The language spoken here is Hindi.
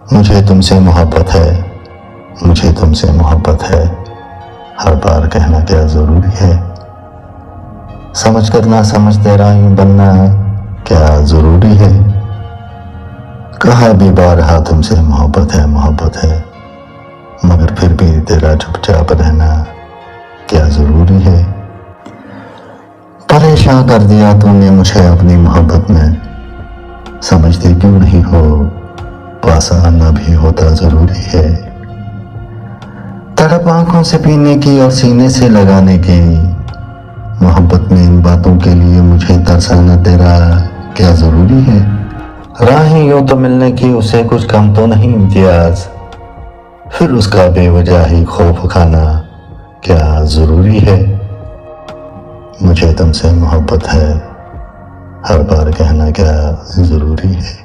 मुझे तुमसे मोहब्बत है, मुझे तुमसे मोहब्बत है, हर बार कहना क्या ज़रूरी है। समझ कर ना समझ तेरा यूं बनना क्या ज़रूरी है। कहा भी बारहा तुमसे मोहब्बत है, मगर फिर भी तेरा चुपचाप रहना क्या ज़रूरी है। परेशान कर दिया तूने मुझे अपनी मोहब्बत में, समझती क्यों नहीं हो पास आना भी होता ज़रूरी है। तड़प आंखों से पीने की और सीने से लगाने की, मोहब्बत में इन बातों के लिए मुझे तरसाना तेरा क्या ज़रूरी है। राहें यूं तो मिलने की उसे कुछ कम तो नहीं इम्तियाज, फिर उसका बेवजह ही खौफ खाना क्या ज़रूरी है। मुझे तुमसे मोहब्बत है, हर बार कहना क्या ज़रूरी है।